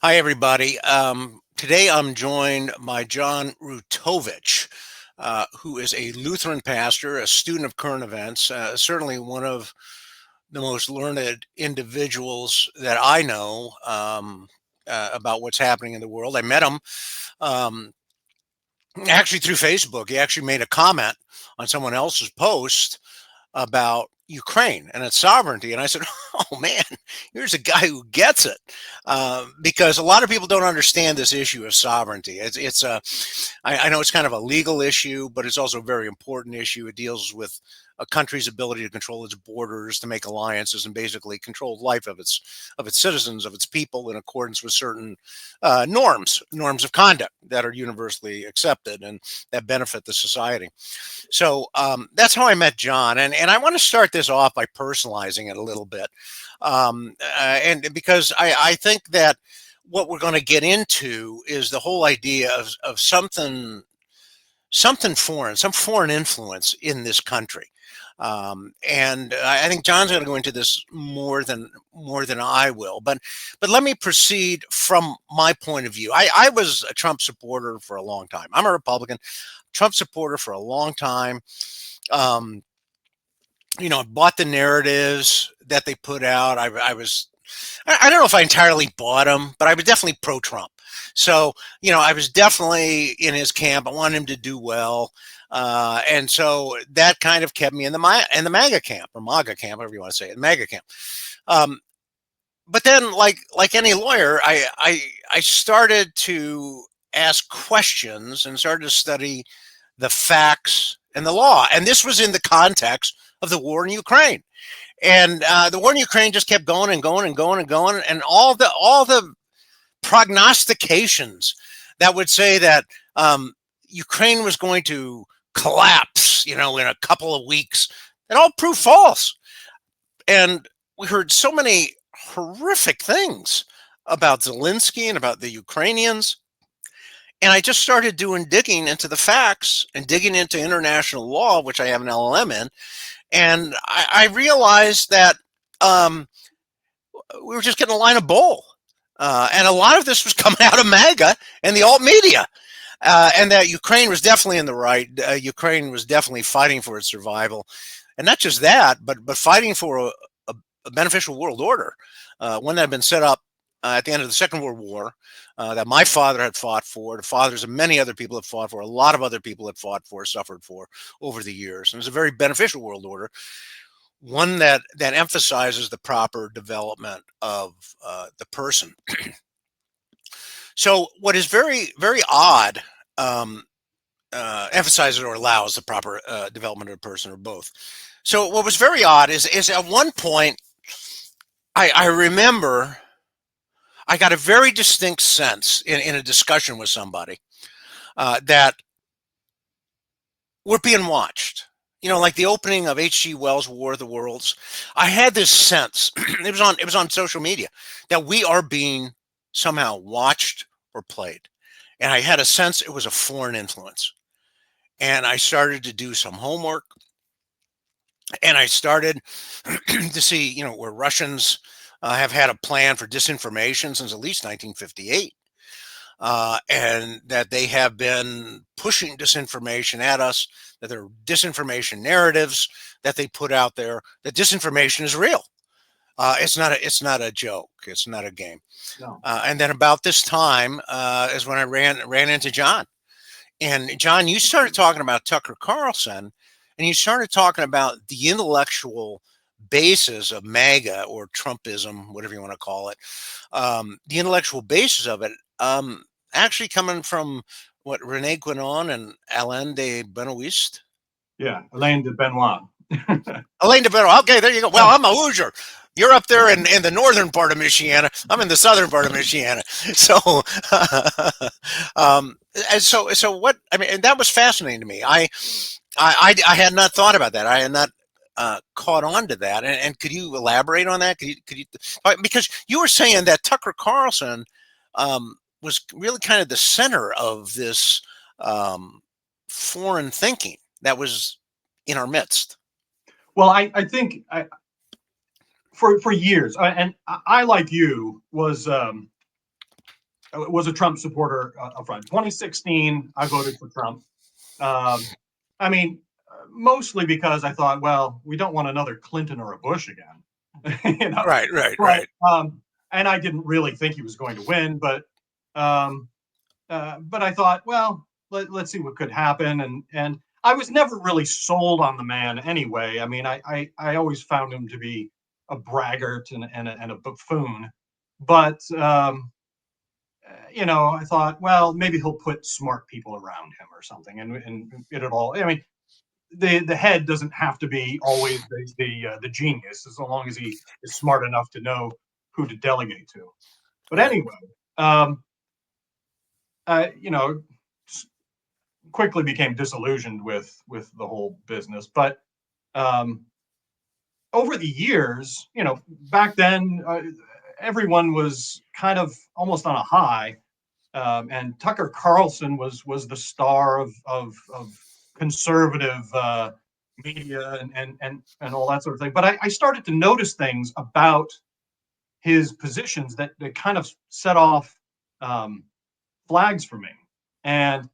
Hi, everybody. Today I'm joined by John Rutowicz, who is a Lutheran pastor, a student of current events, certainly one of the most learned individuals that I know about what's happening in the world. I met him um, actually through Facebook. He actually made a comment on someone else's post about Ukraine and its sovereignty. And I said, oh man, here's a guy who gets it. Because a lot of people don't understand this issue of sovereignty. I know it's kind of a legal issue, but it's also a very important issue. It deals with a country's ability to control its borders, to make alliances, and basically control the life of its citizens, of its people, in accordance with certain norms of conduct that are universally accepted and that benefit the society. So that's how I met John, and I want to start this off by personalizing it a little bit, and because I think that what we're going to get into is the whole idea of something foreign, some foreign influence in this country. And I think John's going to go into this more than I will. But let me proceed from my point of view. I was a Trump supporter for a long time. I'm a Republican, Trump supporter for a long time. Um, I bought the narratives that they put out. I don't know if I entirely bought him, but I was definitely pro-Trump. So, I was definitely in his camp. I wanted him to do well. And so that kind of kept me in the MAGA camp, or MAGA camp, whatever you want to say it, MAGA camp. Um, but then, like any lawyer, I started to ask questions and started to study the facts and the law. And this was in the context of the war in Ukraine. And the war in Ukraine just kept going and going and going and going, and all the prognostications that would say that Ukraine was going to collapse, in a couple of weeks, it all proved false. And we heard so many horrific things about Zelensky and about the Ukrainians. And I just started doing digging into the facts and digging into international law, which I have an LLM in. And I realized that um, we were just getting a line of bull. And a lot of this was coming out of MAGA and the alt media. And that Ukraine was definitely in the right. Ukraine was definitely fighting for its survival. And not just that, but fighting for a beneficial world order, one that had been set up at the end of the Second World War, that my father had fought for, the fathers of many other people had fought for, a lot of other people had fought for, suffered for over the years. And it was a very beneficial world order, one that emphasizes the proper development of the person. So, what is very, very odd, um, emphasizes or allows the proper development of a person, or both. So, what was very odd is at one point, I remember I got a very distinct sense in a discussion with somebody that we're being watched. Like the opening of H.G. Wells' War of the Worlds. I had this sense, it was on social media, that we are being somehow watched or played. And I had a sense it was a foreign influence. And I started to do some homework, and I started to see, where Russians have had a plan for disinformation since at least 1958, and that they have been pushing disinformation at us, that there are disinformation narratives that they put out there, that disinformation is real. It's not a joke. It's not a game. No. And then about this time is when I ran into John. And John, you started talking about Tucker Carlson, and you started talking about the intellectual basis of MAGA, or Trumpism, whatever you want to call it. The intellectual basis of it, actually coming from what, Rene Guénon and Alain de Benoist. Yeah, Alain de Benoit. Alain de Benoist. Okay, there you go. Well, I'm a Hoosier. You're up there in the northern part of Michiana. I'm in the southern part of Michiana. So, so what? I mean, and that was fascinating to me. I had not thought about that. I had not caught on to that. And could you elaborate on that? Could you because you were saying that Tucker Carlson was really kind of the center of this foreign thinking that was in our midst. Well, I think for years, and I like you was was a Trump supporter up front. 2016, I voted for Trump. I mean, mostly because I thought, well, we don't want another Clinton or a Bush again, you know. Right, right, But right. and I didn't really think he was going to win, um, but I thought, well, let's see what could happen, and I was never really sold on the man anyway. I mean, I always found him to be a braggart and a buffoon, but you know, I thought, well, maybe he'll put smart people around him or something, and it'll all. I mean, the head doesn't have to be always the genius, as long as he is smart enough to know who to delegate to. But Right. anyway, you know, quickly became disillusioned with the whole business. But um, over the years, you know, back then everyone was kind of almost on a high, and Tucker Carlson was the star of conservative media and all that sort of thing. But I started to notice things about his positions that kind of set off um, flags for me. And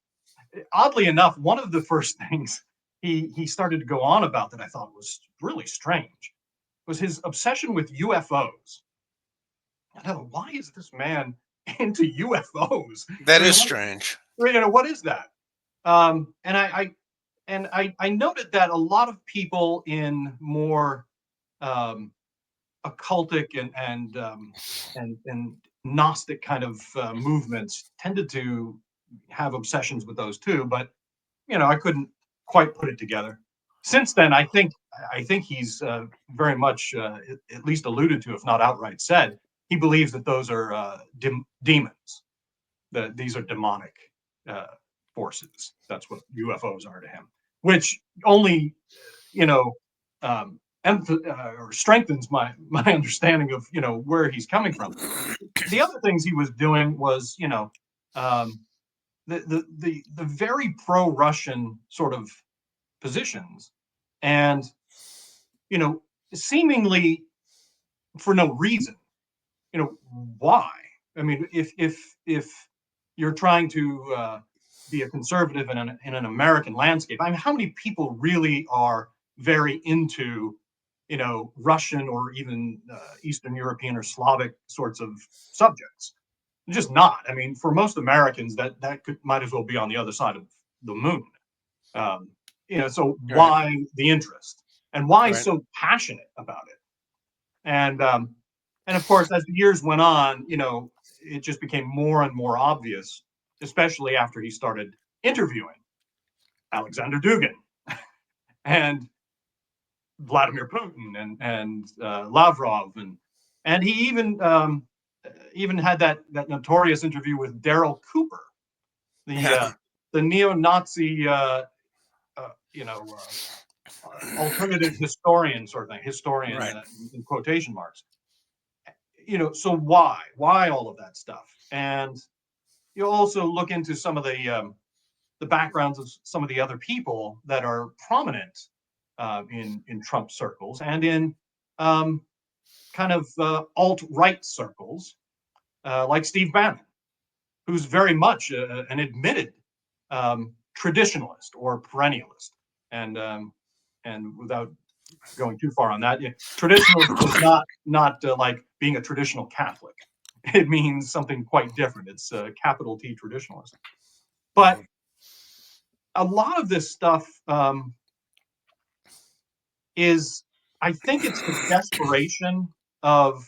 oddly enough, one of the first things he started to go on about that I thought was really strange was his obsession with UFOs. I thought, why is this man into UFOs? I That mean, is strange. what is that? And I noted that a lot of people in more um, occultic and Gnostic kind of movements tended to have obsessions with those too. But you know, I couldn't quite put it together. Since then, I think he's very much at least alluded to, if not outright said, he believes that those are demons. That these are demonic uh, forces. That's what UFOs are to him, which only you know or strengthens my understanding of where he's coming from. The other things he was doing was um, the very pro-Russian sort of positions, and seemingly for no reason. Why? I mean, if you're trying to be a conservative in an American landscape, I mean, how many people really are very into Russian or even Eastern European or Slavic sorts of subjects? Just not. I mean, for most Americans, that might as well be on the other side of the moon. Um, so Right, why the interest and why right. so passionate about it? And of course, as the years went on, it just became more and more obvious, especially after he started interviewing Alexander Dugin and Vladimir Putin and Lavrov, and he even had that notorious interview with Daryl Cooper, the Yeah, uh, the neo-Nazi uh, you know alternative historian sort of thing, historian right. in quotation marks. So why all of that stuff? And you also look into some of the backgrounds of some of the other people that are prominent in Trump circles and in um, kind of alt-right circles, like Steve Bannon, who's very much an admitted traditionalist or perennialist. And without going too far on that, traditionalist is not like being a traditional Catholic. It means something quite different. It's capital T traditionalist. But Mhm. a lot of this stuff is, I think, it's the desperation of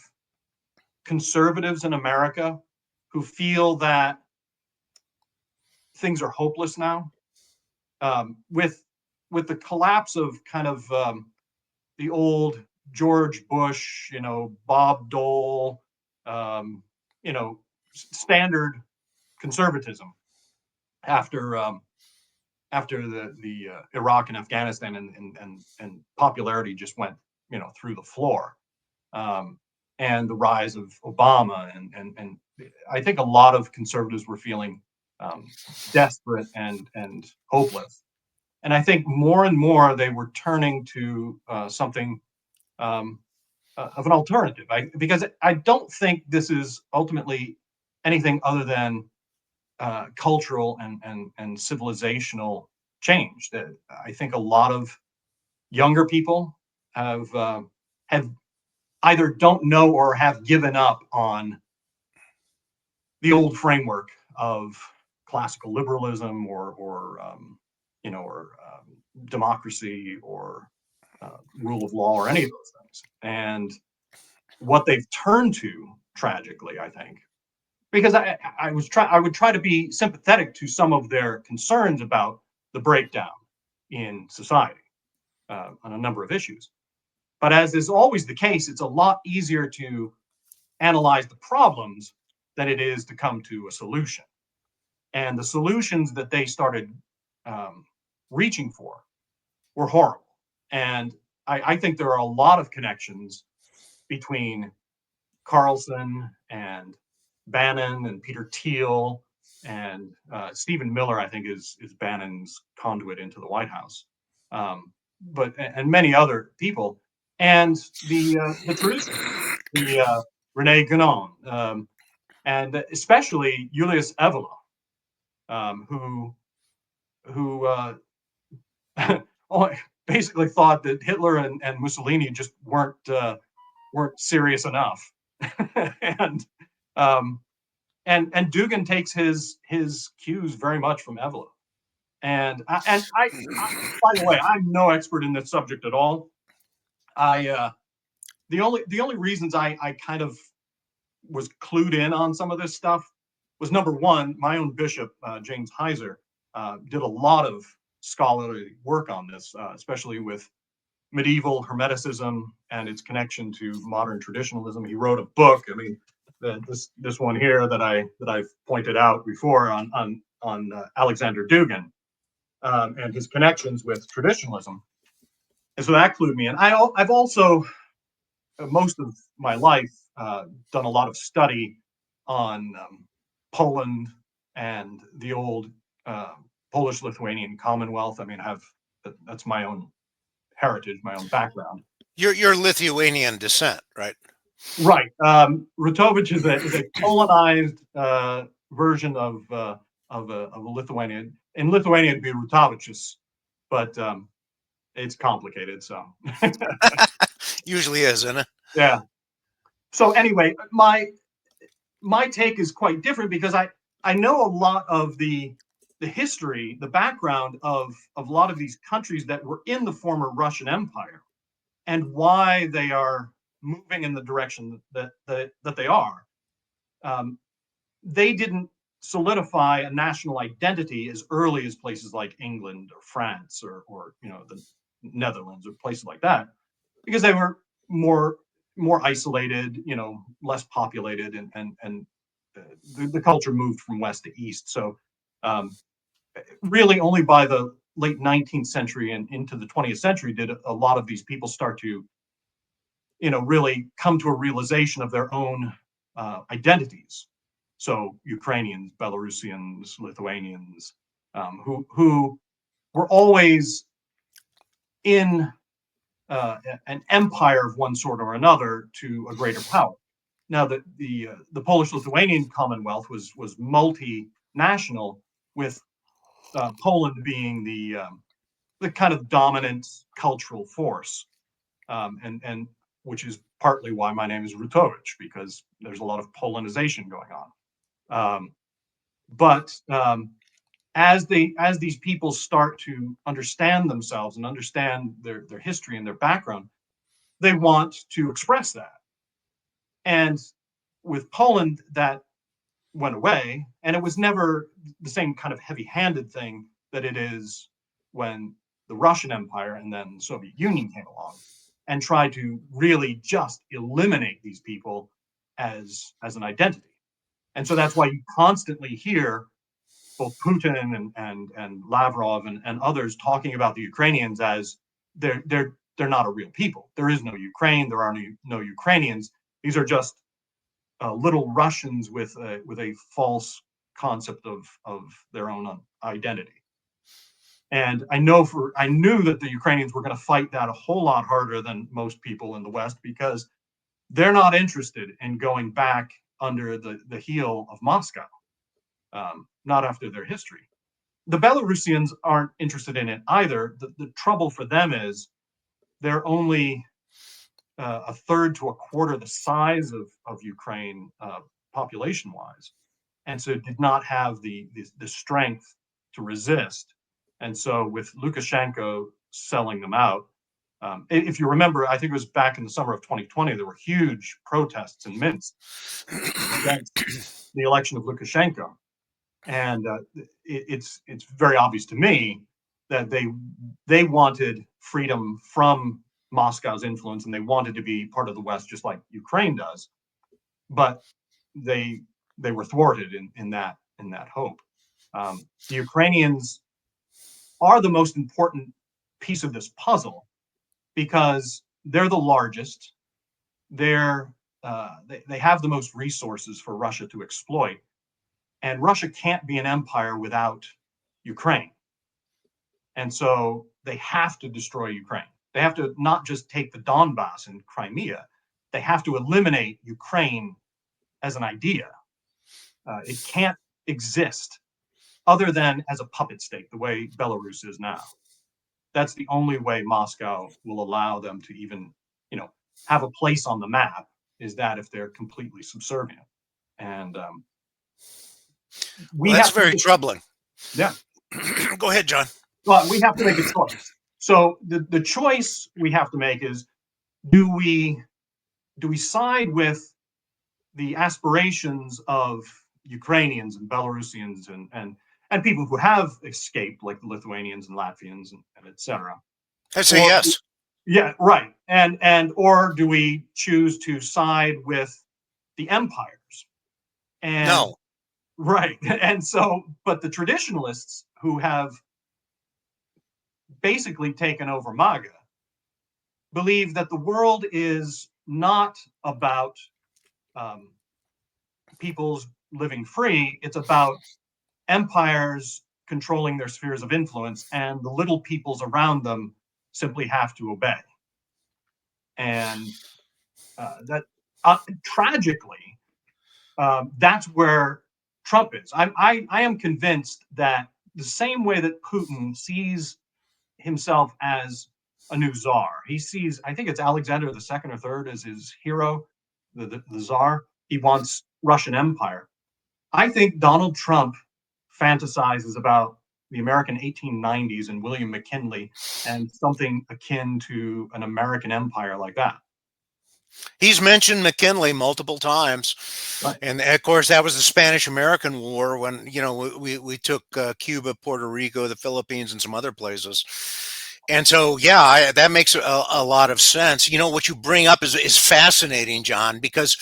conservatives in America who feel that things are hopeless now, with the collapse of kind of the old George Bush, Bob Dole, um, standard conservatism after after the Iraq and Afghanistan, and popularity just went through the floor, um, and the rise of Obama, and I think a lot of conservatives were feeling desperate and hopeless. And I think more and more they were turning to something um, of an alternative. Because I don't think this is ultimately anything other than cultural and civilizational change. That I think a lot of younger people have either don't know or have given up on the old framework of classical liberalism or democracy or rule of law or any of those things. And what they've turned to, tragically, I think, because I would try to be sympathetic to some of their concerns about the breakdown in society on a number of issues. But as is always the case, it's a lot easier to analyze the problems than it is to come to a solution. And the solutions that they started reaching for were horrible. And I think there are a lot of connections between Carlson and Bannon and Peter Thiel and Stephen Miller, I think, is Bannon's conduit into the White House, but and many other people, and the tradition, the Rene Guénon, and especially Julius Evola, who basically thought that Hitler and Mussolini just weren't serious enough, and and Dugin takes his cues very much from Evola. And I by the way, I'm no expert in this subject at all. The only reasons I kind of was clued in on some of this stuff was, number one, my own bishop, James Heiser, did a lot of scholarly work on this, especially with medieval Hermeticism and its connection to modern traditionalism. He wrote a book. I mean, this one here that I've pointed out before on Alexander Dugin and his connections with traditionalism, and so that clued me in. I've also most of my life done a lot of study on Poland and the old Polish-Lithuanian Commonwealth. I mean, that's my own heritage, my own background. You're Lithuanian descent, right? Right. Rutowicz is a Polonized version of a Lithuanian. In Lithuania, it'd be Rutowicz, but it's complicated. So Usually is, isn't it? yeah. So anyway, my take is quite different because I know a lot of the history, the background of a lot of these countries that were in the former Russian Empire, and why they are moving in the direction that they are. They didn't solidify a national identity as early as places like England or France or the Netherlands or places like that, because they were more isolated, less populated, and the culture moved from west to east. So really only by the late 19th century and into the 20th century did a lot of these people start to really come to a realization of their own identities. So Ukrainians, Belarusians, Lithuanians, who were always in an empire of one sort or another to a greater power. Now, the Polish-Lithuanian Commonwealth was multinational, with Poland being the kind of dominant cultural force, and which is partly why my name is Rutowicz, because there's a lot of Polonization going on. But as these people start to understand themselves and understand their history and their background, they want to express that. And with Poland, that went away, and it was never the same kind of heavy-handed thing that it is when the Russian Empire and then the Soviet Union came along and tried to really just eliminate these people as an identity. And so that's why you constantly hear both Putin and Lavrov and others talking about the Ukrainians as they're not a real people. There is no Ukraine. There are no Ukrainians. These are just little Russians with a false concept of their own identity. And I knew that the Ukrainians were going to fight that a whole lot harder than most people in the West, because they're not interested in going back under the heel of Moscow, not after their history. The Belarusians aren't interested in it either. The trouble for them is they're only a third to a quarter the size of Ukraine population-wise, and so did not have the strength to resist. And so with Lukashenko selling them out, if you remember, I think it was back in the summer of 2020, there were huge protests in Minsk against the election of Lukashenko. And it's very obvious to me that they wanted freedom from Moscow's influence, and they wanted to be part of the West, just like Ukraine does. But they were thwarted in that hope. The Ukrainians are the most important piece of this puzzle because they're the largest. They have the most resources for Russia to exploit, and Russia can't be an empire without Ukraine. And so they have to destroy Ukraine. They have to not just take the Donbass and Crimea, they have to eliminate Ukraine as an idea. It can't exist other than as a puppet state, the way Belarus is now. That's the only way Moscow will allow them to even, have a place on the map, is that if they're completely subservient. And that's very troubling. Yeah. Go ahead, John. Well, we have to make a choice. So the choice we have to make is, do we side with the aspirations of Ukrainians and Belarusians and people who have escaped, like the Lithuanians and Latvians and et cetera? I say yes. Yeah, right. And or do we choose to side with the empires? And no. Right. And so, but the traditionalists who have basically taken over MAGA believe that the world is not about people's living free. It's about empires controlling their spheres of influence, and the little peoples around them simply have to obey. And that tragically, that's where Trump is. I am convinced that the same way that Putin sees himself as a new czar, he sees, I think it's Alexander the second or third as his hero, the czar. He wants Russian empire. I think Donald Trump fantasizes about the American 1890s and William McKinley and something akin to an American empire like that. He's mentioned McKinley multiple times. Right. And of course, that was the Spanish-American War when, we took Cuba, Puerto Rico, the Philippines, and some other places. And so, yeah, that makes a lot of sense. What you bring up is fascinating, John, because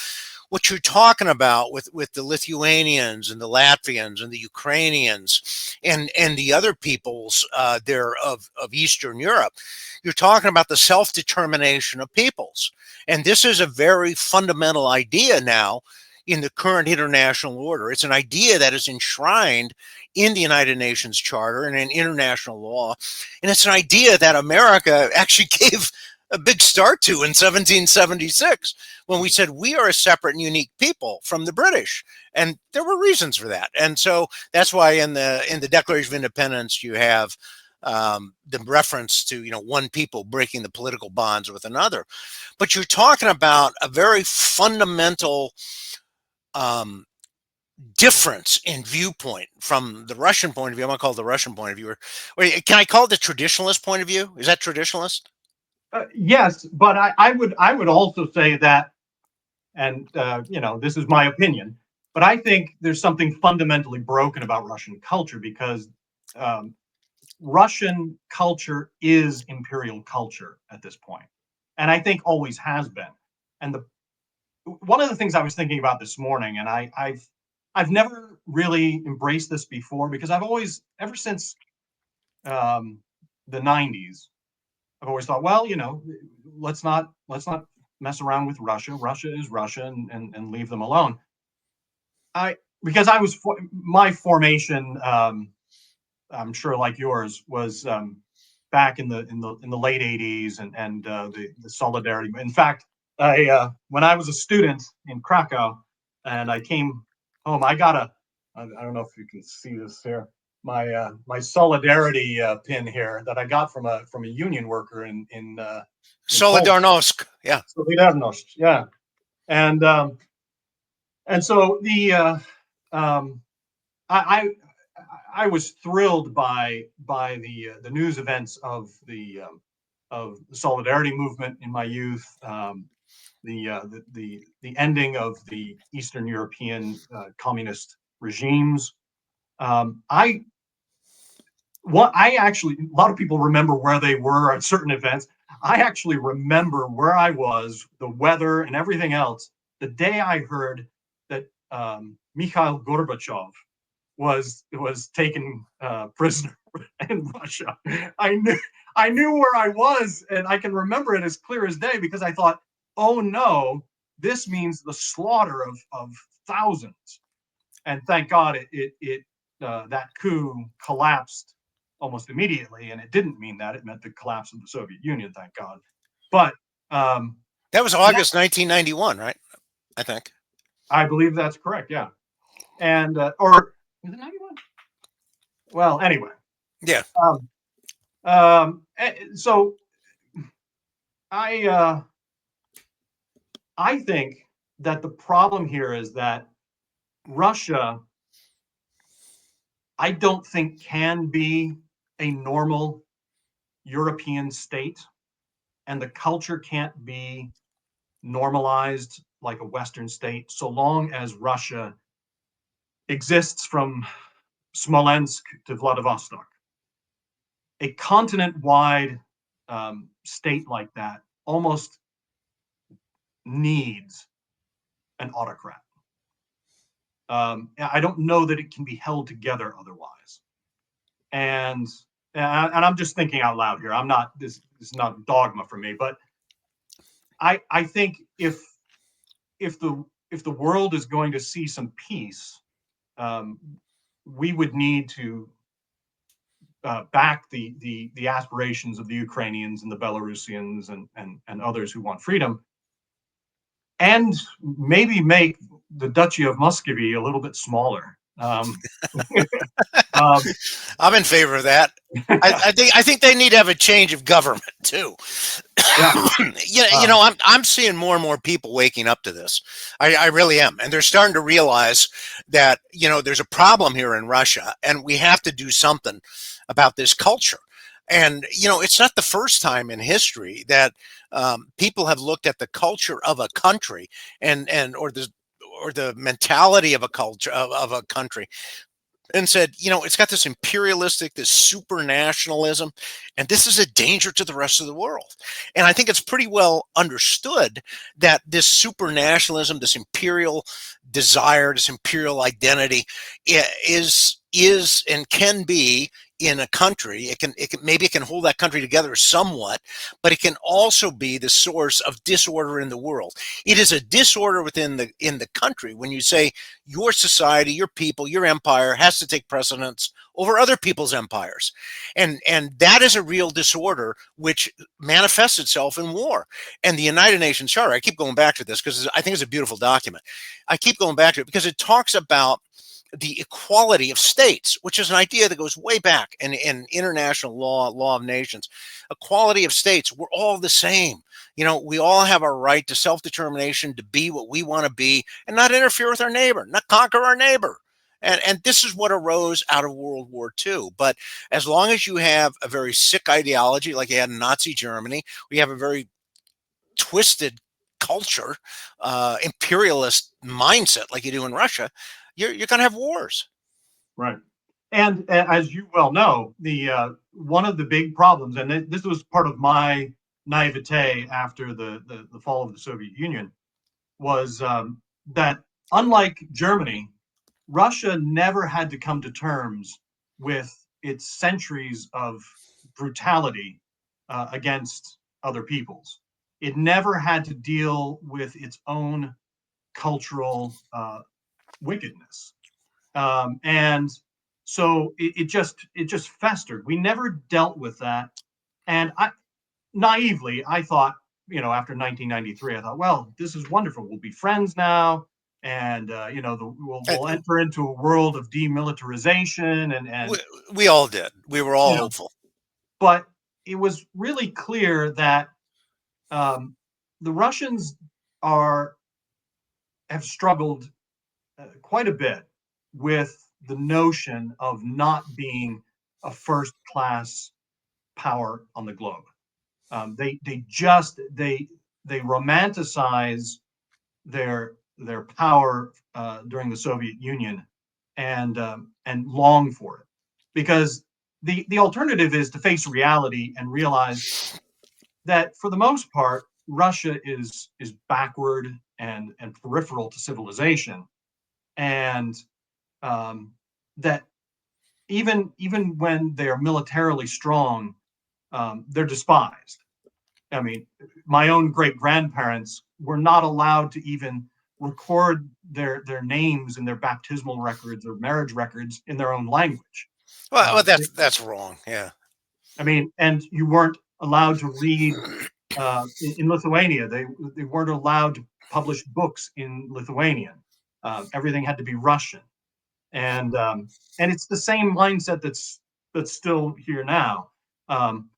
what you're talking about with the Lithuanians and the Latvians and the Ukrainians and the other peoples there of Eastern Europe, you're talking about the self-determination of peoples. And this is a very fundamental idea now in the current international order. It's an idea that is enshrined in the United Nations Charter and in international law. And it's an idea that America actually gave a big start to in 1776 when we said we are a separate and unique people from the British, and there were reasons for that. And so that's why in the Declaration of Independence you have the reference to one people breaking the political bonds with another. But you're talking about a very fundamental difference in viewpoint from the Russian point of view. I'm going to call it the Russian point of view. Or can I call it the traditionalist point of view? Is that traditionalist? Yes, but I would also say that, and this is my opinion, but I think there's something fundamentally broken about Russian culture, because Russian culture is imperial culture at this point, and I think always has been. And one of the things I was thinking about this morning, and I've never really embraced this before, because I've always, ever since the 90s, I've always thought, well, let's not mess around with Russia. Russia is Russia, and leave them alone. Because my formation, I'm sure like yours, was back in the late 80s and the solidarity. In fact, when I was a student in Krakow, and I came home. I got I don't know if you can see this here, my solidarity pin here that I got from a union worker in Poland. Solidarnosc. Yeah. Solidarność, yeah. And so um, I I was thrilled by the news events of the solidarity movement in my youth, the ending of the Eastern European communist regimes. I actually, a lot of people remember where they were at certain events. I actually remember where I was, the weather, and everything else the day I heard that Mikhail Gorbachev was taken prisoner in Russia. I knew where I was, and I can remember it as clear as day because I thought, oh no, this means the slaughter of thousands. And thank God it that coup collapsed almost immediately, and it didn't mean that. It meant the collapse of the Soviet Union, thank God. But That was August 1991, right? I think. I believe that's correct. Yeah, and or is it 91? Well, anyway. Yeah. So I think that the problem here is that Russia, I don't think can be a normal European state, and the culture can't be normalized like a Western state so long as Russia exists from Smolensk to Vladivostok. A continent-wide state like that almost needs an autocrat. I don't know that it can be held together otherwise. And I'm just thinking out loud here. I'm not, this is not dogma for me, but I think if the world is going to see some peace, we would need to back the aspirations of the Ukrainians and the Belarusians and others who want freedom, and maybe make the Duchy of Muscovy a little bit smaller. I'm in favor of that. I think they need to have a change of government too. Yeah. I'm seeing more and more people waking up to this. I really am, and they're starting to realize that there's a problem here in Russia, and we have to do something about this culture. And it's not the first time in history that people have looked at the culture of a country or the mentality of a culture of a country and said, it's got this imperialistic, this super nationalism, and this is a danger to the rest of the world. And I think it's pretty well understood that this super nationalism, this imperial desire, this imperial identity is and can be in a country. It can maybe it can hold that country together somewhat, but it can also be the source of disorder in the world. It is a disorder within the country when you say your society, your people, your empire has to take precedence over other people's empires. And that is a real disorder which manifests itself in war. And the United Nations Charter, I keep going back to this because I think it's a beautiful document. I keep going back to it because it talks about the equality of states, which is an idea that goes way back in international law of nations. Equality of states, we're all the same. We all have a right to self-determination, to be what we want to be and not interfere with our neighbor, not conquer our neighbor. And this is what arose out of World War II. But as long as you have a very sick ideology, like you had in Nazi Germany, we have a very twisted culture, imperialist mindset like you do in Russia, you're going to have wars. Right. And as you well know, the one of the big problems, and this was part of my naivete after the fall of the Soviet Union, was that unlike Germany, Russia never had to come to terms with its centuries of brutality against other peoples. It never had to deal with its own cultural wickedness, and so it just festered. We never dealt with that, and naively I thought, after 1993, I thought, well, this is wonderful. We'll be friends now, and And we'll enter into a world of demilitarization, we all did. We were all hopeful. but it was really clear that um, the Russians have struggled quite a bit with the notion of not being a first class power on the globe. They romanticize their power during the Soviet Union and long for it, because the alternative is to face reality and realize that for the most part Russia is backward and peripheral to civilization, and that even when they are militarily strong, they're despised. I mean, my own great grandparents were not allowed to even record their names in their baptismal records or marriage records in their own language. Well, that's wrong. Yeah. I mean, and you weren't allowed to read in Lithuania. They weren't allowed to publish books in Lithuanian. Everything had to be Russian, and um, and it's the same mindset that's still here now. Um,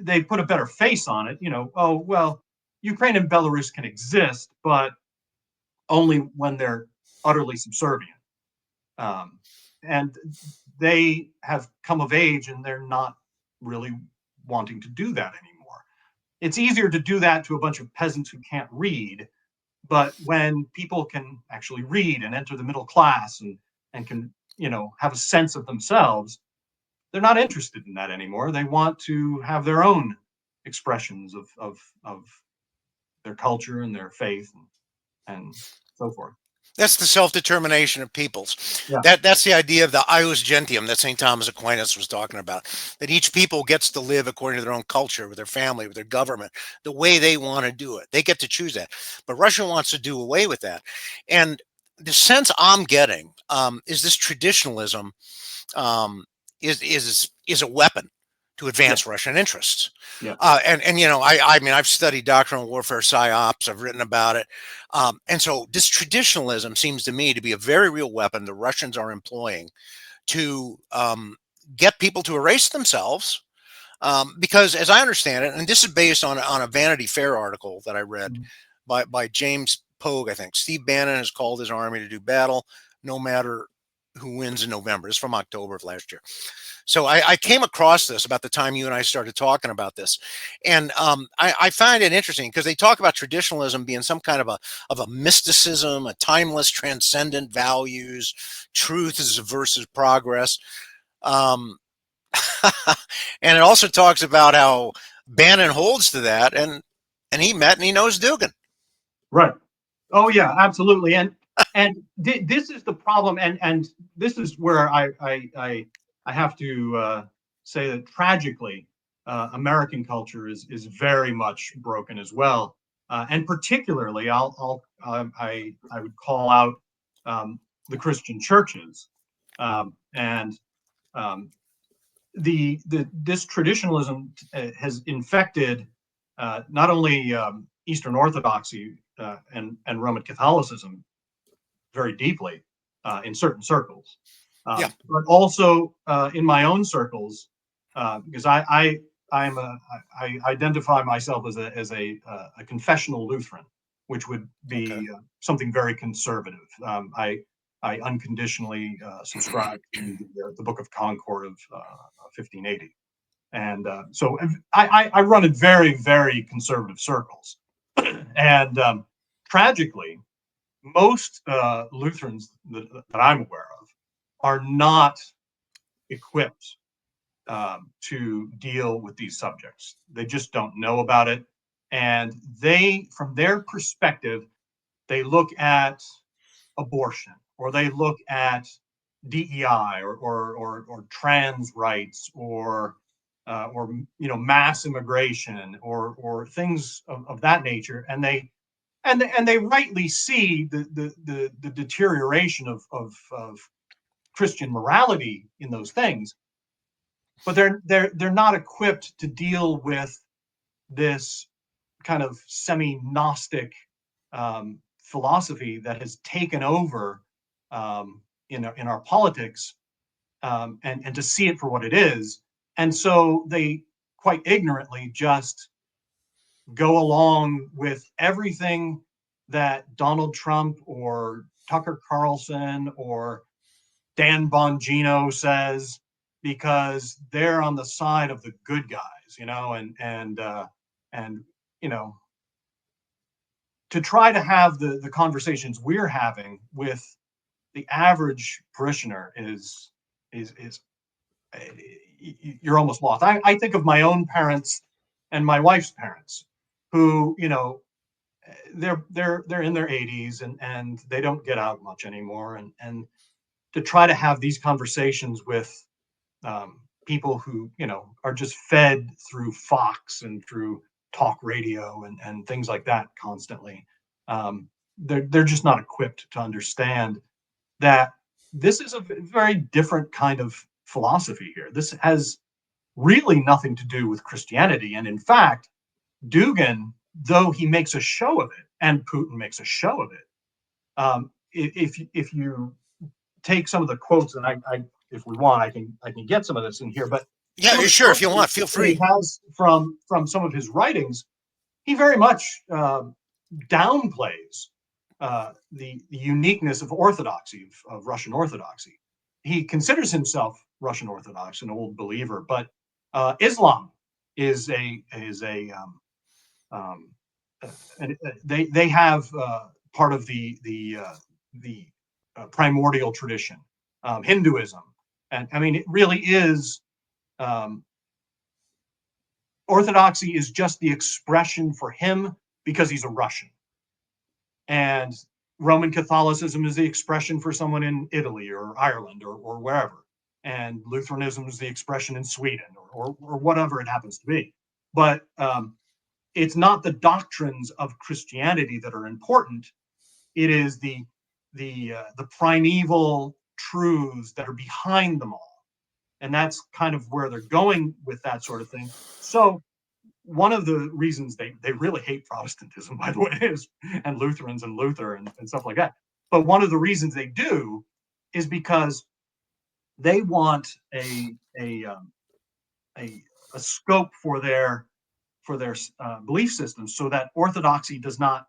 they put a better face on it. Oh well, Ukraine and Belarus can exist, but only when they're utterly subservient. Um, and they have come of age, and they're not really wanting to do that anymore. It's easier to do that to a bunch of peasants who can't read, but when people can actually read and enter the middle class and can have a sense of themselves, they're not interested in that anymore. They want to have their own expressions of their culture and their faith and so forth. That's the self-determination of peoples. Yeah. That's the idea of the ius gentium that St. Thomas Aquinas was talking about. That each people gets to live according to their own culture, with their family, with their government, the way they want to do it. They get to choose that. But Russia wants to do away with that. And the sense I'm getting is this traditionalism um, is a weapon to Yeah. advance Russian interests. Yeah. And I mean, I've studied doctrinal warfare, psyops. I've written about it, and so this traditionalism seems to me to be a very real weapon the Russians are employing to get people to erase themselves. Because, as I understand it, and this is based on a Vanity Fair article that I read Mhm. by James Pogue, I think Steve Bannon has called his army to do battle, no matter who wins in November. It's from October of last year. So I came across this about the time you and I started talking about this, and I find it interesting because they talk about traditionalism being some kind of a mysticism, a timeless, transcendent values, truth is versus progress, um, and it also talks about how Bannon holds to that, and he met and he knows Dugin. Right. Oh yeah, absolutely. And this is the problem, and this is where I have to say that tragically, American culture is very much broken as well, and particularly I would call out the Christian churches, and um, the this traditionalism has infected not only Eastern Orthodoxy and Roman Catholicism very deeply in certain circles, Yeah. but also in my own circles, because I identify myself as a confessional Lutheran, which would Okay. be something very conservative. I unconditionally subscribe to the Book of Concord of 1580. And so I run in very, very conservative circles. And tragically, most Lutherans that I'm aware of are not equipped to deal with these subjects. They just don't know about it. And from their perspective, they look at abortion, or they look at DEI, or trans rights, or mass immigration, or things of that nature, and they rightly see the deterioration of Christian morality in those things, but they're not equipped to deal with this kind of semi-Gnostic philosophy that has taken over in our politics, and to see it for what it is. And so they quite ignorantly just go along with everything that Donald Trump or Tucker Carlson or Dan Bongino says, because they're on the side of the good guys, and to try to have the conversations we're having with the average parishioner is you're almost lost. I think of my own parents and my wife's parents, who they're in their 80s, and they don't get out much anymore, and to try to have these conversations with people who are just fed through Fox and through talk radio and things like that constantly. They're just not equipped to understand that this is a very different kind of philosophy here. This has really nothing to do with Christianity. And in fact, Dugin, though he makes a show of it, and Putin makes a show of it, if you take some of the quotes, and I if we want, I can get some of this in here, but Yeah, sure. If you want, feel free. He has from some of his writings, he very much downplays the uniqueness of orthodoxy, of Russian Orthodoxy. He considers himself Russian Orthodox, an old believer, but Islam is they have part of the primordial tradition, Hinduism, and I mean it really is. Orthodoxy is just the expression for him because he's a Russian. And Roman Catholicism is the expression for someone in Italy or Ireland or wherever. And Lutheranism is the expression in Sweden or whatever it happens to be. But it's not the doctrines of Christianity that are important. It is the primeval truths that are behind them all. And that's kind of where they're going with that sort of thing. So one of the reasons they really hate Protestantism, by the way, is, and Lutherans and Luther and stuff like that. But one of the reasons they do is because they want a scope for their belief system, so that orthodoxy does not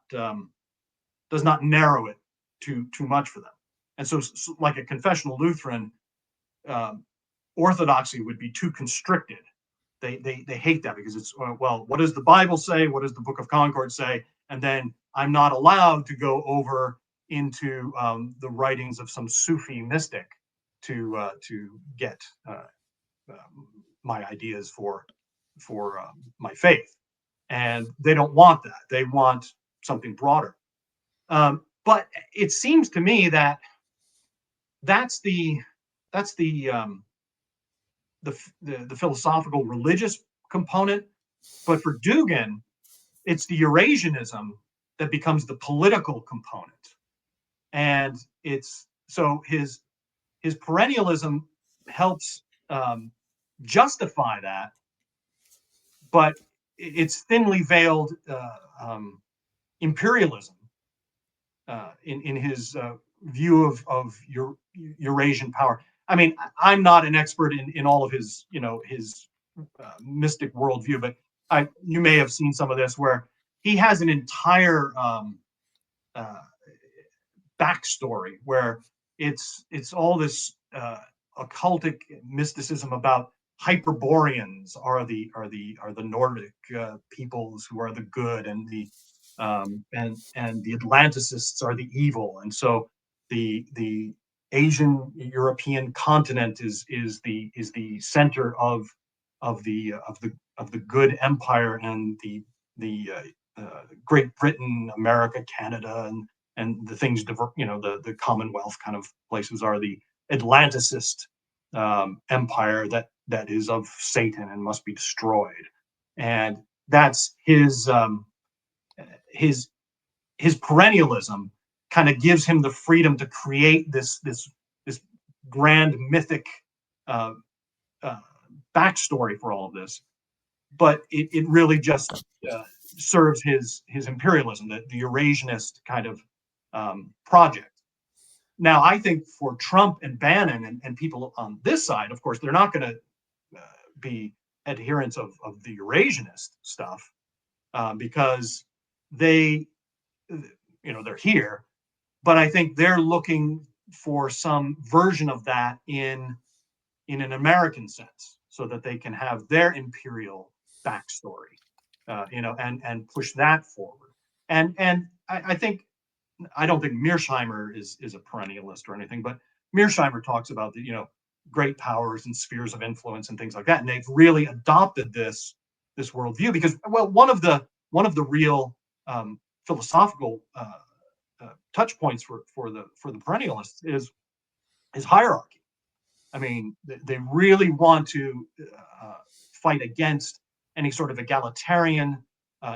narrow it too much for them. And so like a confessional Lutheran, orthodoxy would be too constricted. They hate that because it's, well, what does the Bible say? What does the Book of Concord say? And then I'm not allowed to go over into the writings of some Sufi mystic to get my ideas for my faith. And they don't want that. They want something broader. But it seems to me that that's the philosophical religious component. But for Dugin, it's the Eurasianism that becomes the political component. And it's so his perennialism helps justify that, but it's thinly veiled imperialism in his view of Eurasian power. I mean, I'm not an expert in all of his mystic worldview, but you may have seen some of this where he has an entire backstory where it's all this occultic mysticism about Hyperboreans are the Nordic peoples who are the good, and the Atlanticists are the evil, and so the Asian European continent is the center of the good empire, and the Great Britain, America, Canada, and the things, the Commonwealth kind of places are the Atlanticist empire that is of Satan and must be destroyed. And that's his perennialism kind of gives him the freedom to create this grand mythic backstory for all of this. But it really just serves his imperialism, the Eurasianist kind of project. Now, I think for Trump and Bannon and people on this side, of course, they're not going to be adherents of the Eurasianist stuff because they, they're here. But I think they're looking for some version of that in an American sense, so that they can have their imperial backstory, and push that forward. And I think, I don't think Mearsheimer is a perennialist or anything, but Mearsheimer talks about the great powers and spheres of influence and things like that, and they've really adopted this worldview because, well, one of the real philosophical touch points for the perennialists is hierarchy. I mean, they really want to fight against any sort of egalitarian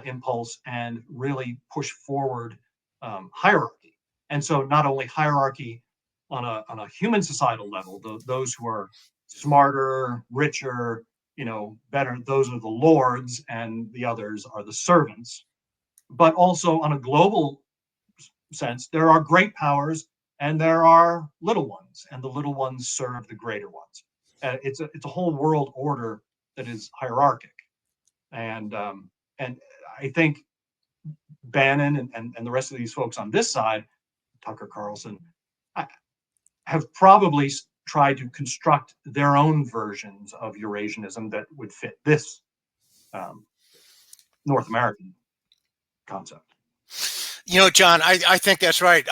impulse and really push forward hierarchy. And so, not only hierarchy on a human societal level, those who are smarter, richer, better, those are the lords, and the others are the servants. But also on a global sense, there are great powers and there are little ones, and the little ones serve the greater ones. It's a whole world order that is hierarchic, and I think Bannon and the rest of these folks on this side, Tucker Carlson, have probably tried to construct their own versions of Eurasianism that would fit this North American concept. John, I think that's right.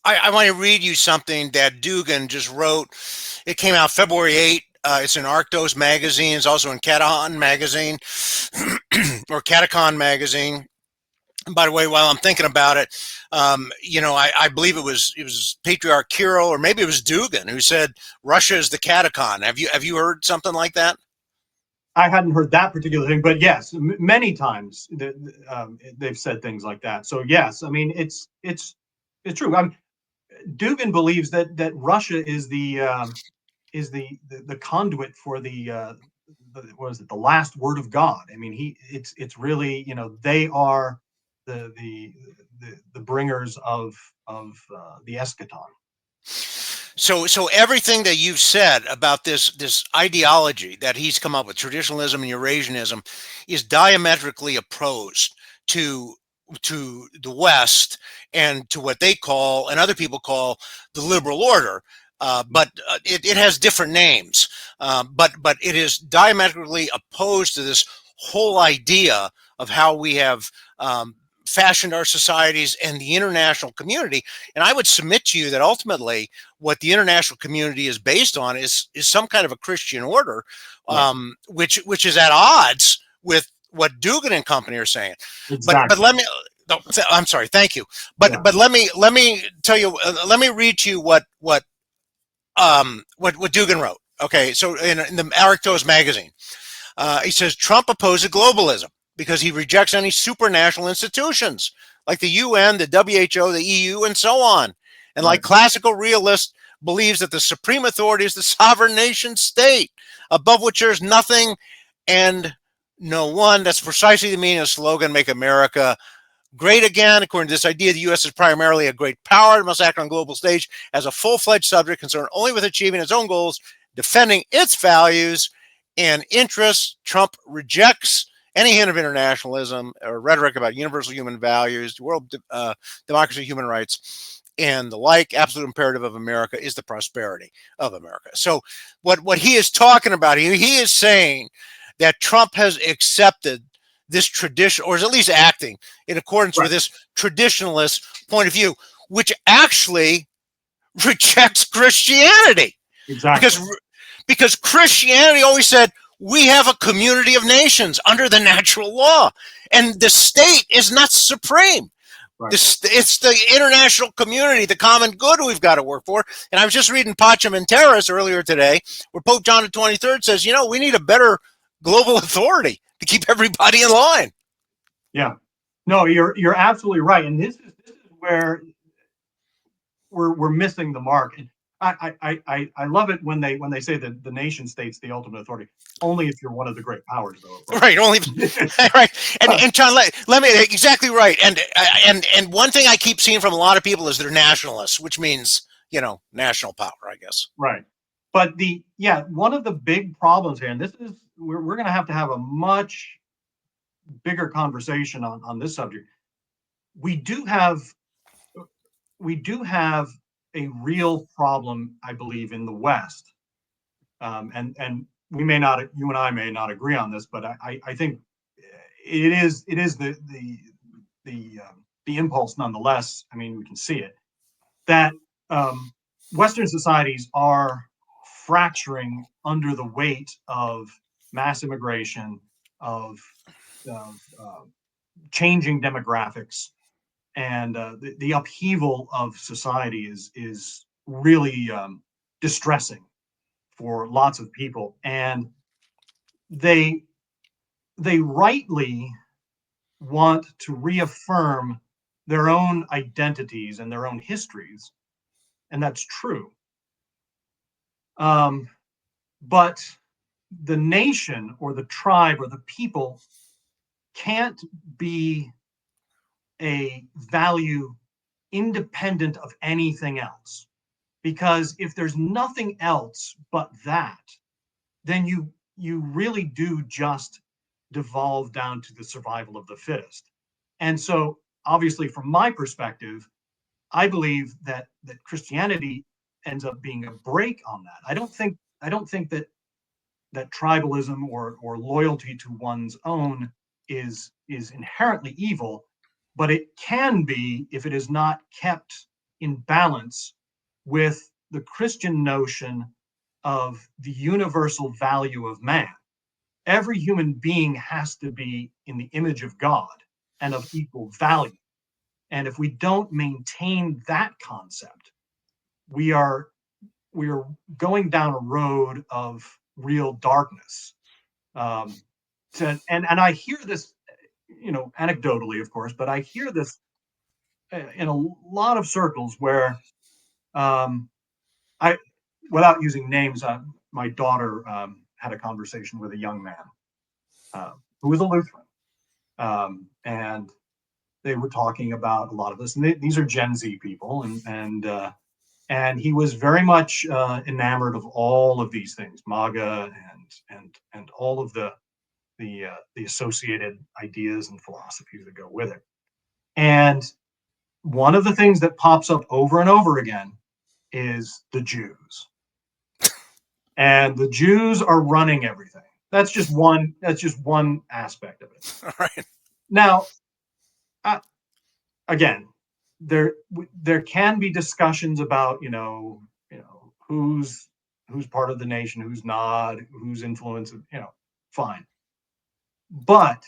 I want to read you something that Dugin just wrote. It came out February 8th. It's in Arctos magazine. It's also in Catacon magazine or Catacon magazine. And by the way, while I'm thinking about it, I believe it was Patriarch Kirill, or maybe it was Dugin, who said Russia is the Catacon. Have you heard something like that? I hadn't heard that particular thing, but yes, many times they've said things like that. So yes, I mean it's true. Dugin believes that Russia is the conduit for the what is it, the last word of God. I mean, it's really, they are the bringers of the eschaton. So everything that you've said about this ideology that he's come up with, traditionalism and Eurasianism, is diametrically opposed to the West and to what they call, and other people call, the liberal order. But it has different names. But it is diametrically opposed to this whole idea of how we have fashioned our societies and the international community. And I would submit to you that ultimately what the international community is based on is some kind of a Christian order, which is at odds with what Dugin and company are saying. Exactly. But let me. No, I'm sorry. Thank you. But let me tell you. Let me read to you what Dugin wrote. Okay, so in the Arctos magazine, he says Trump opposes globalism because he rejects any supranational institutions like the UN, the WHO, the EU, and so on. And like classical realist, believes that the supreme authority is the sovereign nation state, above which there's nothing and no one. That's precisely the meaning of the slogan, Make America Great Again. According to this idea, the U.S. is primarily a great power. It must act on a global stage as a full-fledged subject concerned only with achieving its own goals, defending its values and interests. Trump rejects any hint of internationalism or rhetoric about universal human values, world democracy, human rights, and the like. Absolute imperative of America is the prosperity of America. So what he is talking about here, he is saying that Trump has accepted this tradition, or is at least acting in accordance with this traditionalist point of view, which actually rejects Christianity. Exactly. Because Christianity always said, we have a community of nations under the natural law, and the state is not supreme. Right. It's the international community, the common good we've got to work for. And I was just reading Pacem in Terris earlier today, where Pope John the 23rd says, we need a better global authority to keep everybody in line. Yeah, no, you're absolutely right, and this is where we're missing the mark. And I love it when they say that the nation state's the ultimate authority. Only if you're one of the great powers, though. Of course. Right, only right. And John, let me exactly right. And one thing I keep seeing from a lot of people is they're nationalists, which means national power, I guess. Right. But one of the big problems here, and this is we're going to have a much bigger conversation on this subject. We do have a real problem, I believe, in the West, and we may not, you and I may not agree on this, but I think it is the impulse nonetheless. I mean, we can see it that Western societies are fracturing under the weight of mass immigration, of changing demographics, and the upheaval of society is really distressing for lots of people, and they rightly want to reaffirm their own identities and their own histories, and that's true. But the nation or the tribe or the people can't be a value independent of anything else. Because if there's nothing else but that, then you really do just devolve down to the survival of the fittest. And so, obviously, from my perspective, I believe that Christianity ends up being a break on that. I don't think that tribalism or loyalty to one's own is inherently evil, but it can be if it is not kept in balance with the Christian notion of the universal value of man. Every human being has to be in the image of God and of equal value. And if we don't maintain that concept, we are going down a road of real darkness. And I hear this, anecdotally, of course, but I hear this in a lot of circles where I, without using names, my daughter had a conversation with a young man who was a Lutheran, and they were talking about a lot of this. And these are Gen Z people, and he was very much enamored of all of these things, MAGA and all of the associated ideas and philosophies that go with it. And one of the things that pops up over and over again is the Jews. And the Jews are running everything. That's just one aspect of it. All right. Now, again, there can be discussions about who's part of the nation, who's not, who's influenced, fine. But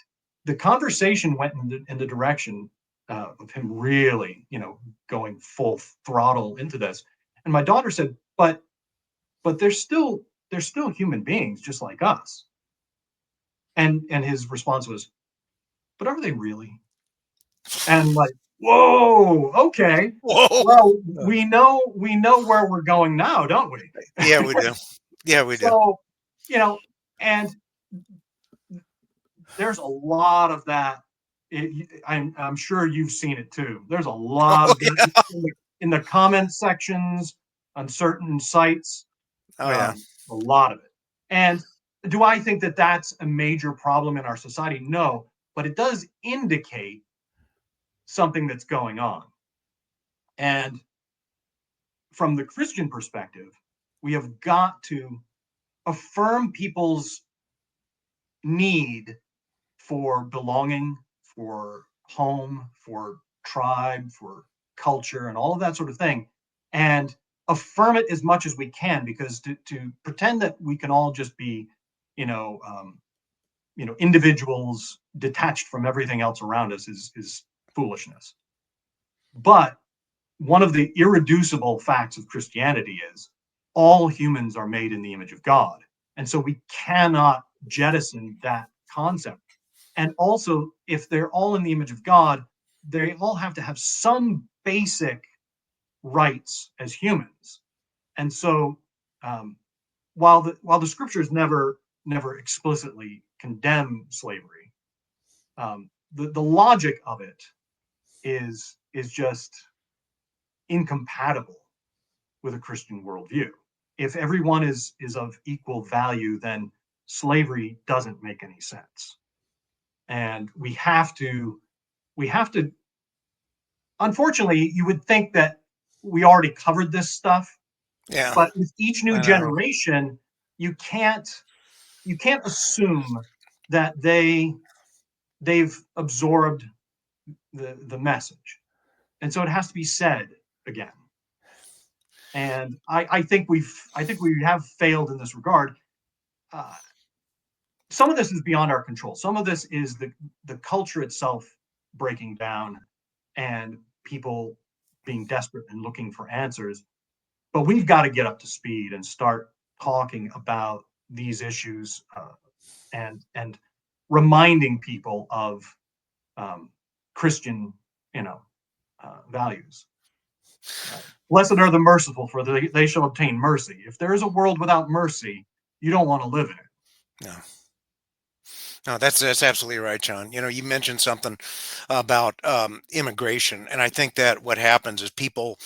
the conversation went in the direction of him really, going full throttle into this. And my daughter said, but they're still human beings just like us. And his response was, but are they really? And like, whoa, okay. Whoa. Well, we know where we're going now, don't we? Yeah, we do. Yeah, we do. So, and there's a lot of that. I'm sure you've seen it too. There's a lot of that in the comment sections on certain sites. Oh yeah. A lot of it. And do I think that that's a major problem in our society? No, but it does indicate something that's going on. And from the Christian perspective, we have got to affirm people's need for belonging, for home, for tribe, for culture, and all of that sort of thing, and affirm it as much as we can, because to pretend that we can all just be, individuals detached from everything else around us is foolishness. But one of the irreducible facts of Christianity is all humans are made in the image of God. And so we cannot jettison that concept. And also, if they're all in the image of God, they all have to have some basic rights as humans. And so, while the scriptures never explicitly condemn slavery, the logic of it is just incompatible with a Christian worldview. If everyone is of equal value, then slavery doesn't make any sense. And we have to, unfortunately, you would think that we already covered this stuff, Yeah, but with each new I know. generation, you can't assume that they've absorbed the message. And so it has to be said again. And I think we have failed in this regard. Uh, some of this is beyond our control. Some of this is the culture itself breaking down and people being desperate and looking for answers. But we've got to get up to speed and start talking about these issues, and reminding people of Christian, values. Blessed are the merciful, for they shall obtain mercy. If there is a world without mercy, you don't want to live in it. No. No, that's absolutely right, John. You mentioned something about immigration, and I think that what happens is people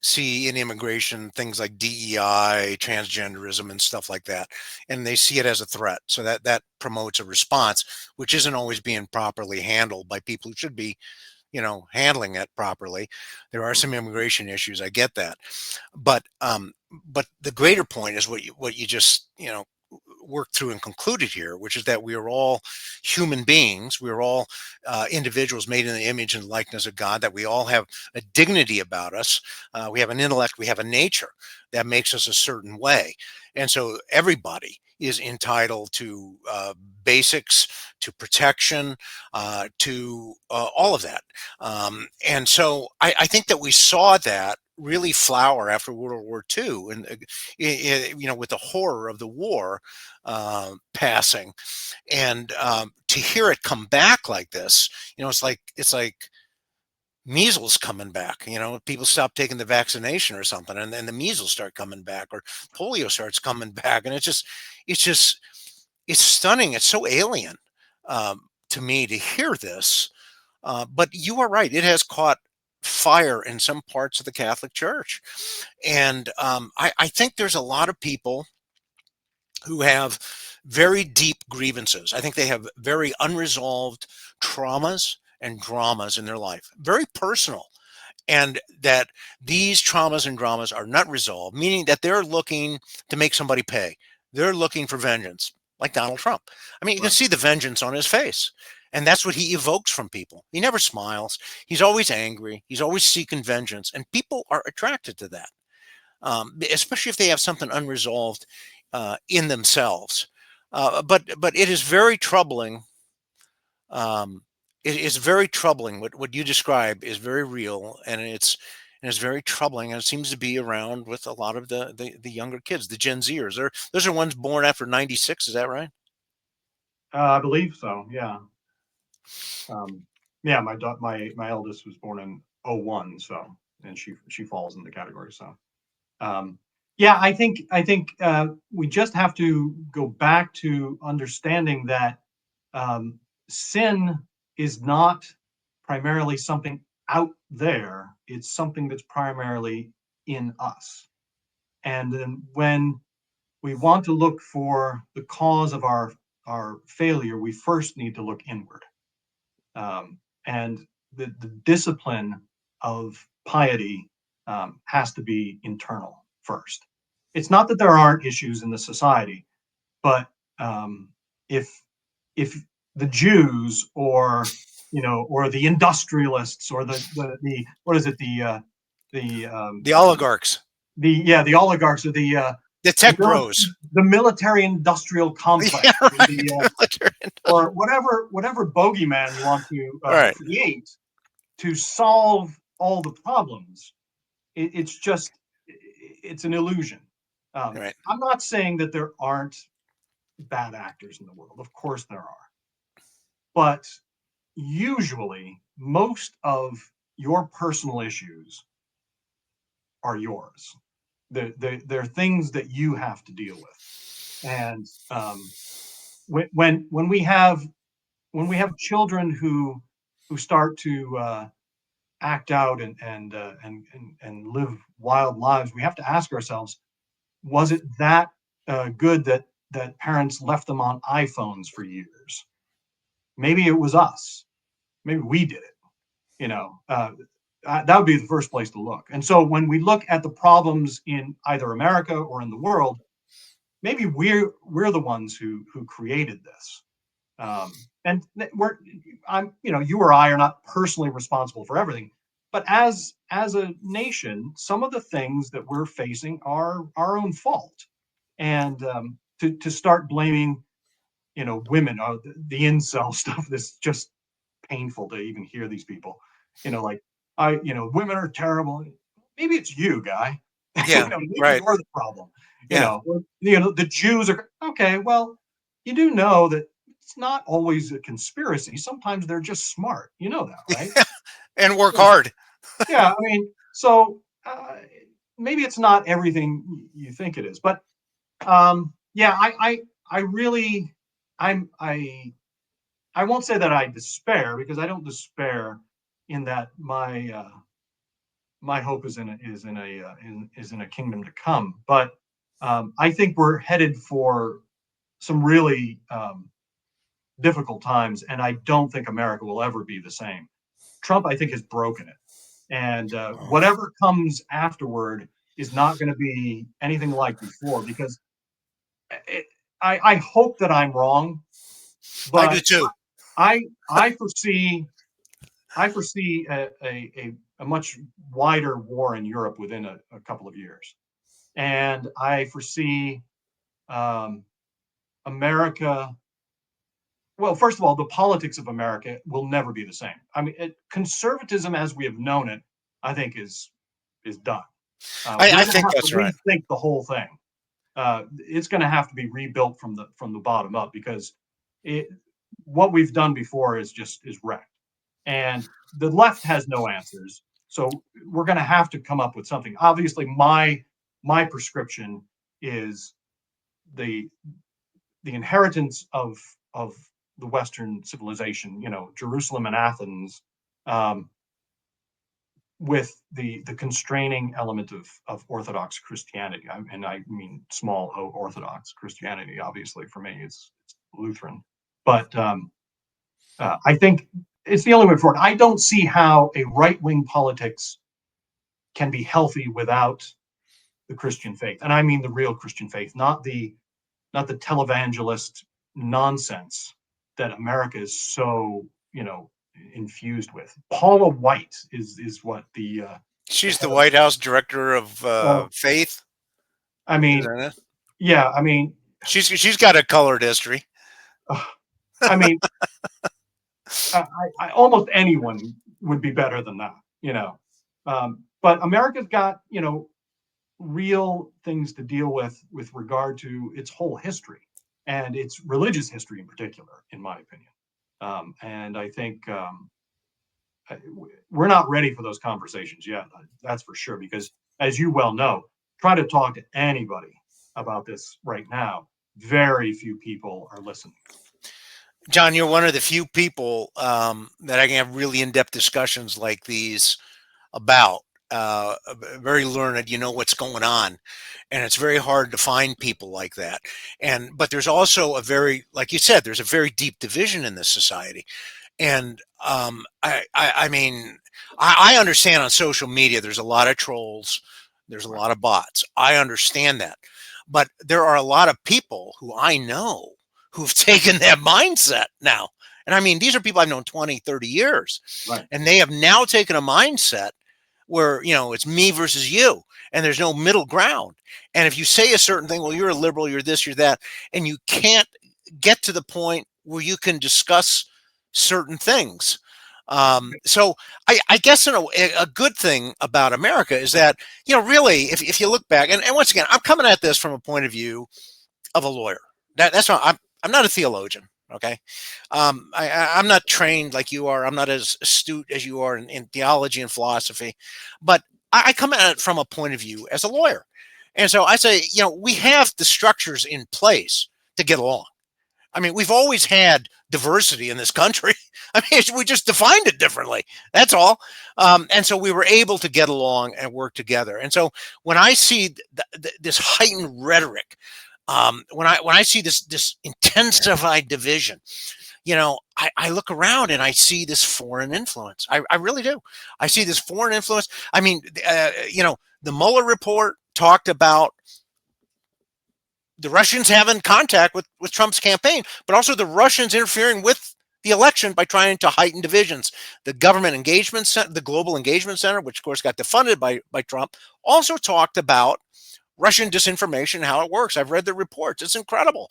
see in immigration things like DEI, transgenderism, and stuff like that, and they see it as a threat. So that promotes a response, which isn't always being properly handled by people who should be, handling it properly. There are some immigration issues. I get that, but the greater point is what you just worked through and concluded here, which is that we are all human beings. We are all individuals made in the image and likeness of God, that we all have a dignity about us. We have an intellect, we have a nature that makes us a certain way. And so everybody is entitled to basics, to protection, to all of that. And so I think that we saw that really flower after World War II, and with the horror of the war passing, and to hear it come back like this, it's like measles coming back. People stop taking the vaccination or something, and then the measles start coming back, or polio starts coming back, and it's stunning. It's so alien to me to hear this. But you are right; it has caught fire in some parts of the Catholic Church, and I think there's a lot of people who have very deep grievances. I think they have very unresolved traumas and dramas in their life, very personal. And that these traumas and dramas are not resolved, meaning that they're looking to make somebody pay. They're looking for vengeance, like Donald Trump. I mean, you can Right. see the vengeance on his face. And that's what he evokes from people. He never smiles. He's always angry. He's always seeking vengeance. And people are attracted to that, especially if they have something unresolved in themselves. But it is very troubling. Um, it is very troubling. What you describe is very real, and it's very troubling. And it seems to be around with a lot of the younger kids, the Gen Zers. Those are ones born after '96. Is that right? I believe so. Yeah. Yeah. My eldest was born in '01, so, and she falls in the category. So, um, yeah, I think we just have to go back to understanding that um, sin is not primarily something out there. It's something that's primarily in us. And then when we want to look for the cause of our failure, we first need to look inward. And the discipline of piety has to be internal first. It's not that there aren't issues in the society, but if if the Jews, or the industrialists, or the what is it, the The oligarchs, the oligarchs, or the the, tech bros. the military industrial complex, Yeah, or right. The military. or whatever bogeyman you want to Right, create to solve all the problems, it's just it's an illusion. right. I'm not saying that there aren't bad actors in the world. Of course there are. But usually, most of your personal issues are yours. They're things that you have to deal with. And when we have children who start to act out and live wild lives, we have to ask ourselves, was it that good that parents left them on iPhones for years? Maybe it was us. Maybe we did it. That would be the first place to look. And so when we look at the problems in either America or in the world, maybe we're the ones who created this. And you or I are not personally responsible for everything, but as a nation, some of the things that we're facing are our own fault. And to start blaming, women, the incel stuff, that's just painful to even hear these people. Like, women are terrible. Maybe it's you, guy. Yeah, Maybe right. you're the problem. Yeah. The Jews are okay. Well, you do know that it's not always a conspiracy. Sometimes they're just smart. You know that, right? And work Yeah. hard. Yeah. I mean, so maybe it's not everything you think it is, but yeah, I really, I won't say that I despair, because I don't despair in that my hope is in a kingdom to come. But I think we're headed for some really difficult times, and I don't think America will ever be the same. Trump, I think, has broken it, and Oh, whatever comes afterward is not going to be anything like before. Because it, I hope that I'm wrong, I do but too. I I foresee a much wider war in Europe within a couple of years, and I foresee um, America. Well, first of all, the politics of America will never be the same. I mean, conservatism as we have known it, I think, is done. I We're going to think have to that's right. rethink the whole thing. It's going to have to be rebuilt from the bottom up, because it, what we've done before is wrecked, and the left has no answers. So we're going to have to come up with something. Obviously, my prescription is the inheritance of the Western civilization. Jerusalem and Athens, um, with the constraining element of Orthodox Christianity. And I mean small o Orthodox Christianity. Obviously, for me, it's Lutheran, but I think it's the only way forward. I don't see how a right wing politics can be healthy without the Christian faith, and I mean the real Christian faith, not the televangelist nonsense that America is so infused with. Paula White is what the She's head the of. White House director of Well, faith, I mean, isn't it? yeah, I mean, She's got a colored history. uh, I mean, almost anyone would be better than that. But America's got real things to deal with regard to its whole history, and its religious history in particular, in my opinion. And I think we're not ready for those conversations yet. That's for sure. Because, as you well know, try to talk to anybody about this right now. Very few people are listening. John, you're one of the few people that I can have really in-depth discussions like these about. Very learned, you know what's going on, and it's very hard to find people like that. But there's also like you said, there's a very deep division in this society. And I mean, I understand on social media there's a lot of trolls, there's a Right. lot of bots. I understand that, but there are a lot of people who I know who've taken that mindset now. And I mean, these are people I've known 20, 30 years, Right. and they have now taken a mindset where it's me versus you, and there's no middle ground. And if you say a certain thing, well, you're a liberal, you're this, you're that, and you can't get to the point where you can discuss certain things. So I guess a good thing about America is that, really, if you look back, and once again, I'm coming at this from a point of view of a lawyer. That's not, I'm not a theologian. Okay. I'm not trained like you are. I'm not as astute as you are in theology and philosophy, but I come at it from a point of view as a lawyer. And so I say, we have the structures in place to get along. I mean, we've always had diversity in this country. I mean, we just defined it differently. That's all. And so we were able to get along and work together. And so when I see this heightened rhetoric, when I see this intensified division, I look around and I see this foreign influence. I really do. I see this foreign influence. I mean, the Mueller report talked about the Russians having contact with Trump's campaign, but also the Russians interfering with the election by trying to heighten divisions. The Government Engagement Center, the Global Engagement Center, which of course got defunded by Trump, also talked about Russian disinformation, how it works. I've read the reports. It's incredible.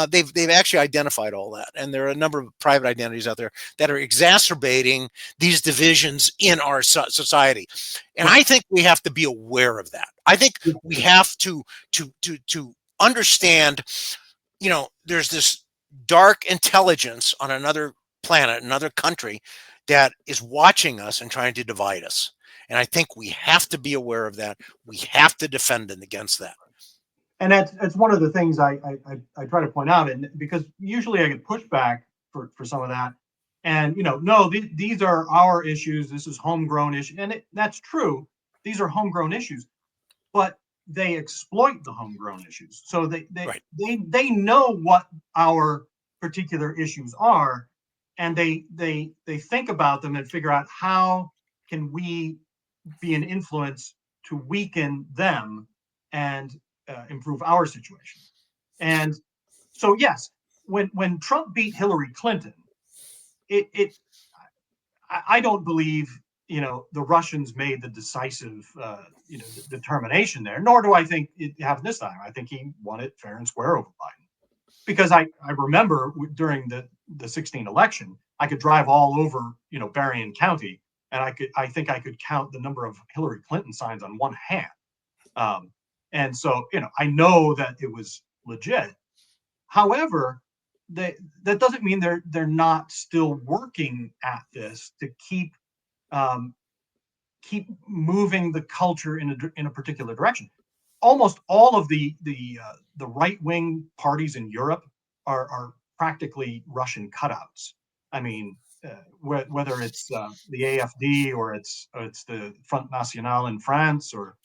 They've actually identified all that. And there are a number of private identities out there that are exacerbating these divisions in our society. And I think we have to be aware of that. I think we have to understand, there's this dark intelligence on another planet, another country that is watching us and trying to divide us. And I think we have to be aware of that. We have to defend it against that. And that's one of the things I try to point out, and because usually I get pushback for some of that, and no, these are our issues. This is homegrown issue, and that's true. These are homegrown issues, but they exploit the homegrown issues. So they know what our particular issues are, and they think about them and figure out how can we be an influence to weaken them and improve our situation. And so, yes, when Trump beat Hillary Clinton, I don't believe the Russians made the decisive determination there. Nor do I think it happened this time. I think he won it fair and square over Biden, because I remember during the 16 election, I could drive all over Berrien County, and I think I could count the number of Hillary Clinton signs on one hand. And so, I know that it was legit. However, that doesn't mean they're not still working at this to keep moving the culture in a particular direction. Almost all of the right wing parties in Europe are practically Russian cutouts. I mean, whether it's the AfD or it's the Front National in France or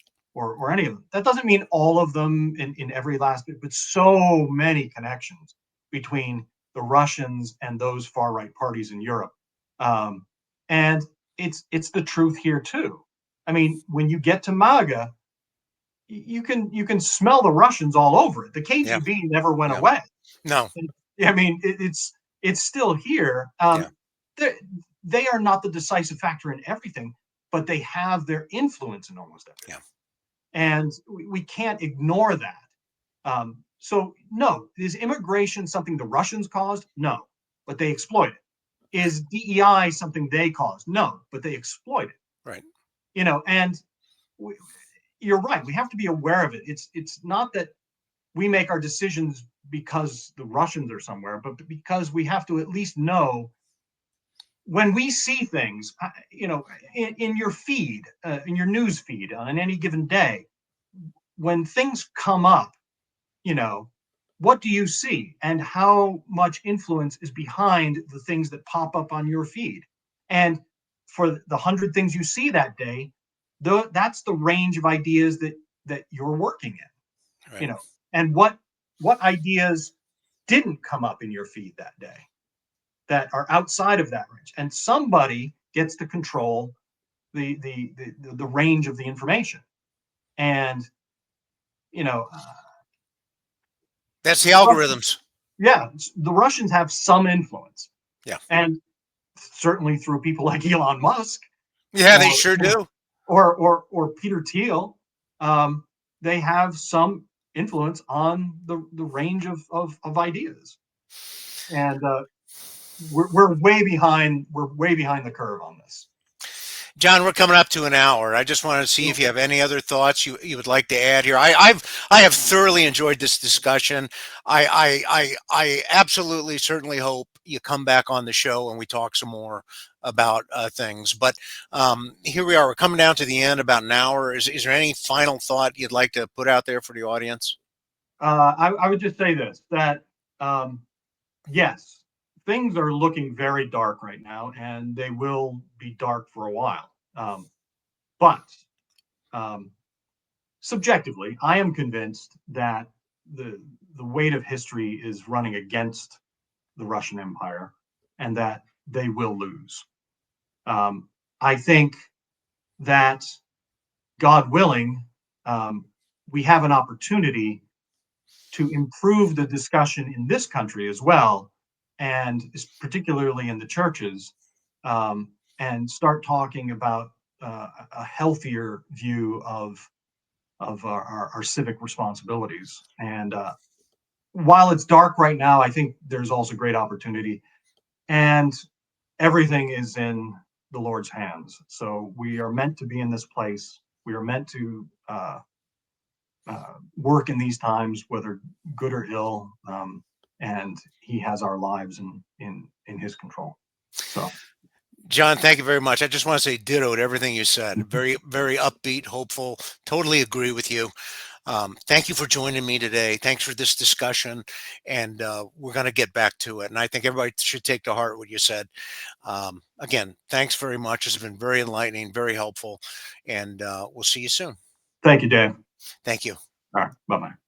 any of them. That doesn't mean all of them in every last bit, but so many connections between the Russians and those far right parties in Europe. And it's the truth here too. I mean, when you get to MAGA, you can smell the Russians all over it. The KGB never went away. No. I mean, it's still here. They are not the decisive factor in everything, but they have their influence in almost everything. And we can't ignore that. So no, is immigration something the Russians caused? No, but they exploit it. Is DEI something they caused? No, but they exploit it. Right. And you're right. We have to be aware of it. It's not that we make our decisions because the Russians are somewhere, but because we have to at least know when we see things, in your feed, in your news feed on any given day, when things come up, what do you see and how much influence is behind the things that pop up on your feed? And for the 100 things you see that day, that's the range of ideas that you're working in, right. And what ideas didn't come up in your feed that day that are outside of that range, and somebody gets to control the range of the information. And that's the algorithms. The Russians have some influence. And certainly through people like Elon Musk. They sure do. Or Peter Thiel, they have some influence on the range of ideas. And we're way behind the curve on this. John, we're coming up to an hour. I just want to see if you have any other thoughts you would like to add here. I have thoroughly enjoyed this discussion. I absolutely certainly hope you come back on the show and we talk some more about things. But here we are. We're coming down to the end, about an hour. Is there any final thought you'd like to put out there for the audience? I would just say this, that yes, things are looking very dark right now, and they will be dark for a while. But subjectively, I am convinced that the weight of history is running against the Russian Empire, and that they will lose. I think that, God willing, we have an opportunity to improve the discussion in this country as well, and particularly in the churches, and start talking about a healthier view of our civic responsibilities. And while it's dark right now, I think there's also great opportunity, and everything is in the Lord's hands. So we are meant to be in this place. We are meant to work in these times, whether good or ill, and He has our lives in His control. So, John, thank you very much. I just want to say ditto to everything you said. Very, very upbeat, hopeful. Totally agree with you. Thank you for joining me today. Thanks for this discussion, and we're going to get back to it. And I think everybody should take to heart what you said. Again, thanks very much. It's been very enlightening, very helpful, and we'll see you soon. thank you, Dave. Thank you. All right, bye bye.